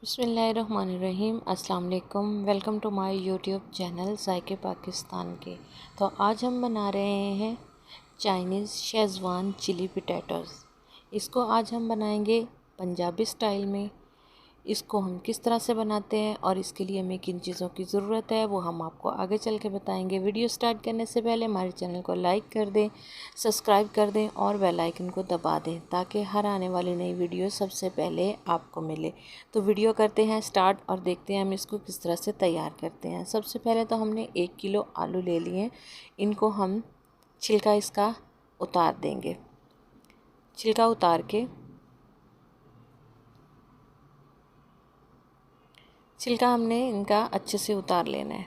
बिस्मिल्लाहिर्रहमानिर्रहीम। अस्सलाम वालेकुम। Welcome to my YouTube channel जायके पाकिस्तान के। तो आज हम बना रहे हैं चाइनीज़ शेज़वान चिली पोटैटोज़। इसको आज हम बनाएंगे पंजाबी स्टाइल में। इसको हम किस तरह से बनाते हैं और इसके लिए हमें किन चीज़ों की ज़रूरत है वो हम आपको आगे चल के बताएंगे। वीडियो स्टार्ट करने से पहले हमारे चैनल को लाइक कर दें, सब्सक्राइब कर दें और बेल आइकन को दबा दें ताकि हर आने वाली नई वीडियो सबसे पहले आपको मिले। तो वीडियो करते हैं स्टार्ट और देखते हैं हम इसको किस तरह से तैयार करते हैं। सबसे पहले तो हमने 1 किलो आलू ले लिए। इनको हम छिलका इसका उतार देंगे। छिलका उतार के छिलका हमने इनका अच्छे से उतार लेना है।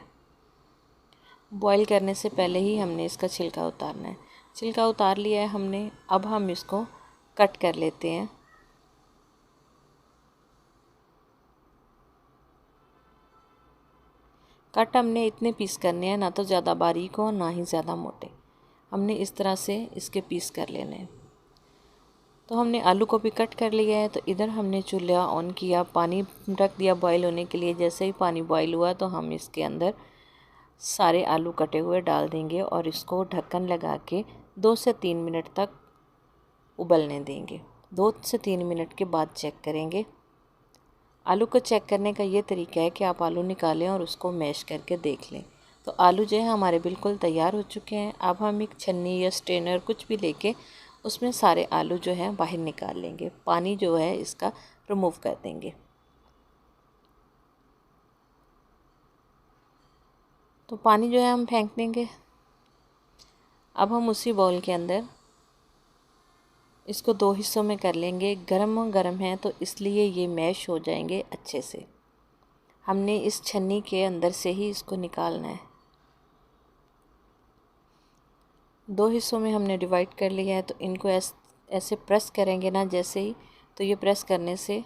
बॉईल करने से पहले ही हमने इसका छिलका उतारना है। छिलका उतार लिया है हमने। अब हम इसको कट कर लेते हैं। कट हमने इतने पीस करने हैं, ना तो ज़्यादा बारीक हो ना ही ज़्यादा मोटे। हमने इस तरह से इसके पीस कर लेने हैं। तो हमने आलू को भी कट कर लिया है। तो इधर हमने चूल्हा ऑन किया, पानी रख दिया बॉईल होने के लिए। जैसे ही पानी बॉईल हुआ तो हम इसके अंदर सारे आलू कटे हुए डाल देंगे और इसको ढक्कन लगा के 2 से 3 मिनट तक उबलने देंगे। 2 से 3 मिनट के बाद चेक करेंगे। आलू को चेक करने का ये तरीका है कि आप आलू निकालें और उसको मैश करके देख लें। तो आलू जो है हमारे बिल्कुल तैयार हो चुके हैं। अब हम एक छन्नी या स्ट्रेनर कुछ भी लेके उसमें सारे आलू जो हैं बाहर निकाल लेंगे। पानी जो है इसका रिमूव कर देंगे। तो पानी जो है हम फेंक देंगे। अब हम उसी बाउल के अंदर इसको 2 हिस्सों में कर लेंगे। गरम गरम है तो इसलिए ये मैश हो जाएंगे अच्छे से। हमने इस छन्नी के अंदर से ही इसको निकालना है। 2 हिस्सों में हमने डिवाइड कर लिया है। तो इनको ऐसे प्रेस करेंगे ना जैसे ही, तो ये प्रेस करने से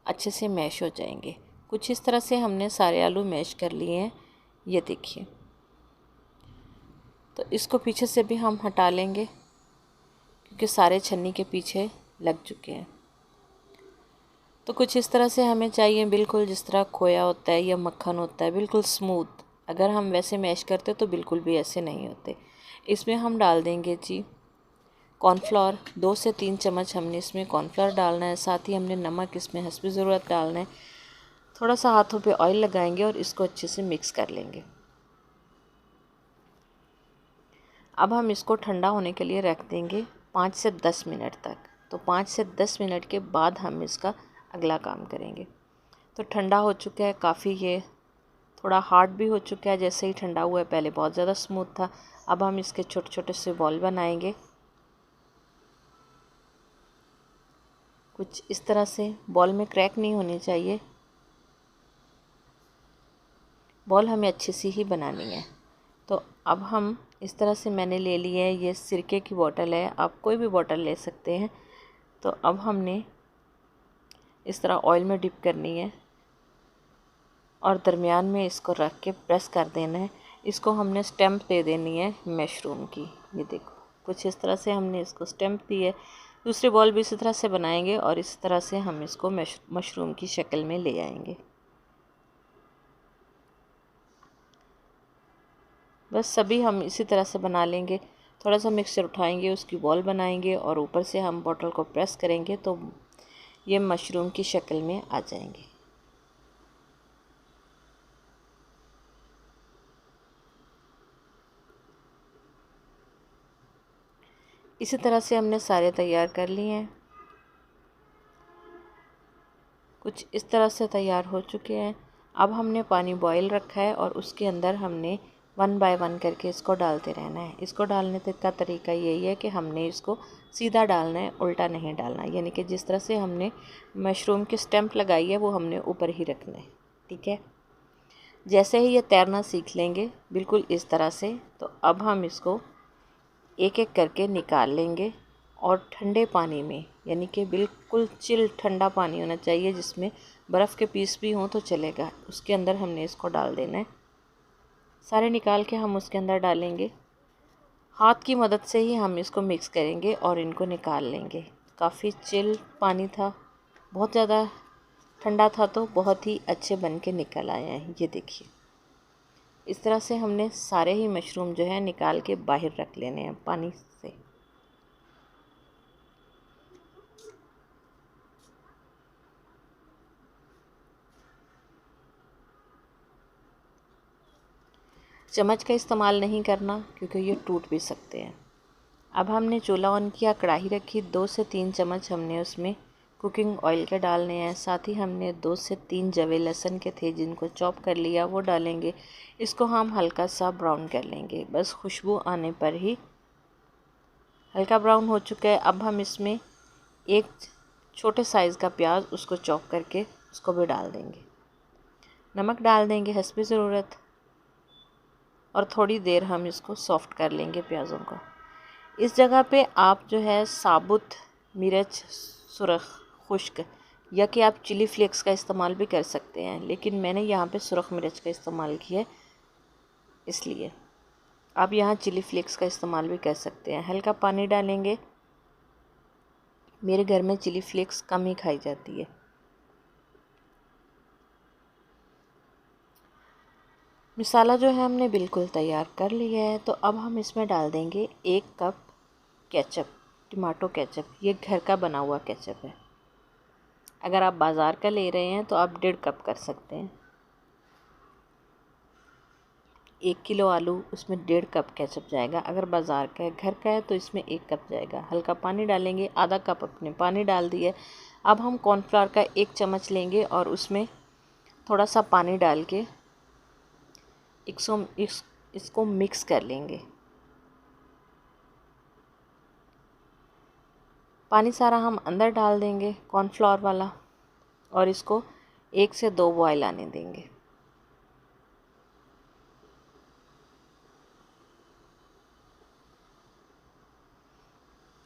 अच्छे से मैश हो जाएंगे। कुछ इस तरह से हमने सारे आलू मैश कर लिए हैं। ये देखिए। तो इसको पीछे से भी हम हटा लेंगे क्योंकि सारे छन्नी के पीछे लग चुके हैं। तो कुछ इस तरह से हमें चाहिए, बिल्कुल जिस तरह खोया होता है या मक्खन होता है, बिल्कुल स्मूथ। अगर हम वैसे मैश करते तो बिल्कुल भी ऐसे नहीं होते। इसमें हम डाल देंगे जी कॉर्नफ्लोर। 2 से 3 चम्मच हमने इसमें कॉर्नफ्लोर डालना है। साथ ही हमने नमक इसमें हस्बी ज़रूरत डालना है। थोड़ा सा हाथों पे ऑयल लगाएंगे और इसको अच्छे से मिक्स कर लेंगे। अब हम इसको ठंडा होने के लिए रख देंगे 5 से 10 मिनट तक। तो 5 से 10 मिनट के बाद हम इसका अगला काम करेंगे। तो ठंडा हो चुका है काफ़ी। ये थोड़ा हार्ड भी हो चुका है। जैसे ही ठंडा हुआ है, पहले बहुत ज़्यादा स्मूथ था। अब हम इसके छोटे छोटे से बॉल बनाएंगे। कुछ इस तरह से। बॉल में क्रैक नहीं होनी चाहिए। बॉल हमें अच्छी सी ही बनानी है। तो अब हम इस तरह से मैंने ले ली है। ये सिरके की बोतल है, आप कोई भी बोतल ले सकते हैं। तो अब हमने इस तरह ऑयल में डिप करनी है और दरमियान में इसको रख के प्रेस कर देना है। इसको हमने स्टैम्प दे देनी है मशरूम की। ये देखो, कुछ इस तरह से हमने इसको स्टैम्प दी है। दूसरी बॉल भी इसी तरह से बनाएंगे और इस तरह से हम इसको मशरूम की शक्ल में ले आएंगे। बस सभी हम इसी तरह से बना लेंगे। थोड़ा सा मिक्सचर उठाएंगे, उसकी बॉल बनाएंगे और ऊपर से हम बॉटल को प्रेस करेंगे तो ये मशरूम की शक्ल में आ जाएंगे। इसी तरह से हमने सारे तैयार कर लिए हैं। कुछ इस तरह से तैयार हो चुके हैं। अब हमने पानी बॉईल रखा है और उसके अंदर हमने 1 बाय 1 करके इसको डालते रहना है। इसको डालने का तरीका यही है कि हमने इसको सीधा डालना है, उल्टा नहीं डालना। यानी कि जिस तरह से हमने मशरूम की स्टैम्प लगाई है वो हमने ऊपर ही रखना है। ठीक है। जैसे ही ये तैरना सीख लेंगे बिल्कुल इस तरह से, तो अब हम इसको एक एक करके निकाल लेंगे और ठंडे पानी में, यानी कि बिल्कुल चिल ठंडा पानी होना चाहिए जिसमें बर्फ़ के पीस भी हों तो चलेगा, उसके अंदर हमने इसको डाल देना है। सारे निकाल के हम उसके अंदर डालेंगे। हाथ की मदद से ही हम इसको मिक्स करेंगे और इनको निकाल लेंगे। काफ़ी चिल पानी था, बहुत ज़्यादा ठंडा था तो बहुत ही अच्छे बन के निकल आए हैं। ये देखिए, इस तरह से हमने सारे ही मशरूम जो है निकाल के बाहर रख लेने हैं पानी से। चम्मच का इस्तेमाल नहीं करना क्योंकि ये टूट भी सकते हैं। अब हमने चूल्हा ऑन किया, कढ़ाई रखी, 2 से 3 चम्मच हमने उसमें कुकिंग ऑयल के डालने हैं। साथ ही हमने 2 से 3 जवे लहसुन के थे जिनको चॉप कर लिया, वो डालेंगे। इसको हम हल्का सा ब्राउन कर लेंगे, बस खुशबू आने पर ही। हल्का ब्राउन हो चुका है। अब हम इसमें एक छोटे साइज़ का प्याज उसको चॉप करके उसको भी डाल देंगे। नमक डाल देंगे हस्बे ज़रूरत, और थोड़ी देर हम इसको सॉफ्ट कर लेंगे प्याज़ों को। इस जगह पे आप जो है साबुत मिर्च सुरख खुश्क या कि आप चिली फ्लेक्स का इस्तेमाल भी कर सकते हैं, लेकिन मैंने यहाँ पे सुरख मिर्च का इस्तेमाल किया है, इसलिए आप यहाँ चिली फ्लेक्स का इस्तेमाल भी कर सकते हैं। हल्का पानी डालेंगे। मेरे घर में चिली फ्लेक्स कम ही खाई जाती है। मसाला जो है हमने बिल्कुल तैयार कर लिया है। तो अब हम इसमें डाल देंगे 1 कप केचप, टमाटो केचप। ये घर का बना हुआ केचप है। अगर आप बाज़ार का ले रहे हैं तो आप 1.5 कप कर सकते हैं। 1 किलो आलू, उसमें 1.5 कप केचप जाएगा। अगर बाज़ार का है, घर का है तो इसमें 1 कप जाएगा। हल्का पानी डालेंगे, आधा कप अपने पानी डाल दिए। अब हम कॉर्नफ्लावर का 1 चम्मच लेंगे और उसमें थोड़ा सा पानी डाल के इसको मिक्स कर लेंगे। पानी सारा हम अंदर डाल देंगे कॉर्नफ्लावर वाला, और इसको 1 से 2 बॉयल आने देंगे।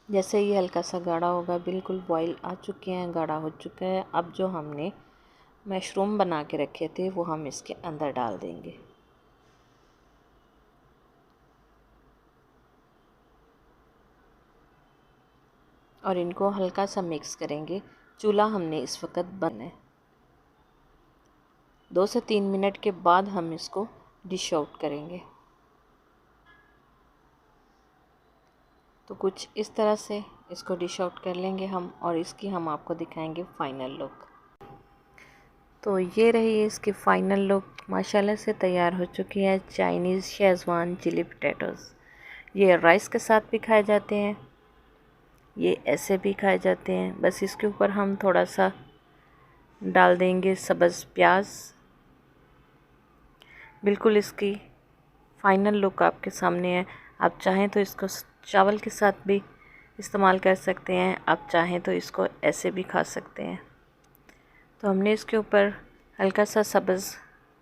जैसे ये हल्का सा गाढ़ा होगा, बिल्कुल बॉयल आ चुके हैं, गाढ़ा हो चुका है। अब जो हमने मशरूम बना के रखे थे वो हम इसके अंदर डाल देंगे। और इनको हल्का सा मिक्स करेंगे। चूल्हा हमने इस वक्त बंद है। 2 से 3 मिनट के बाद हम इसको डिश आउट करेंगे। तो कुछ इस तरह से इसको डिश आउट कर लेंगे हम, और इसकी हम आपको दिखाएंगे फ़ाइनल लुक। तो ये रही इसकी फ़ाइनल लुक। माशाल्लाह से तैयार हो चुकी है चाइनीज़ शेज़वान चिली पोटैटोज़। ये राइस के साथ भी खाए जाते हैं, ये ऐसे भी खाए जाते हैं। बस इसके ऊपर हम थोड़ा सा डाल देंगे सब्ज़ प्याज। बिल्कुल इसकी फ़ाइनल लुक आपके सामने है। आप चाहें तो इसको चावल के साथ भी इस्तेमाल कर सकते हैं, आप चाहें तो इसको ऐसे भी खा सकते हैं। तो हमने इसके ऊपर हल्का सा सब्ज़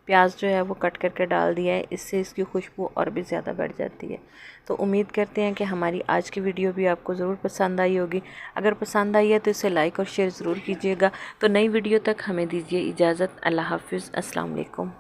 प्याज जो है वो कट करके डाल दिया है, इससे इसकी खुशबू और भी ज़्यादा बढ़ जाती है। तो उम्मीद करते हैं कि हमारी आज की वीडियो भी आपको ज़रूर पसंद आई होगी। अगर पसंद आई है तो इसे लाइक और शेयर ज़रूर कीजिएगा। तो नई वीडियो तक हमें दीजिए इजाज़त। अल्लाह हाफ़िज़। अस्सलाम वालेकुम।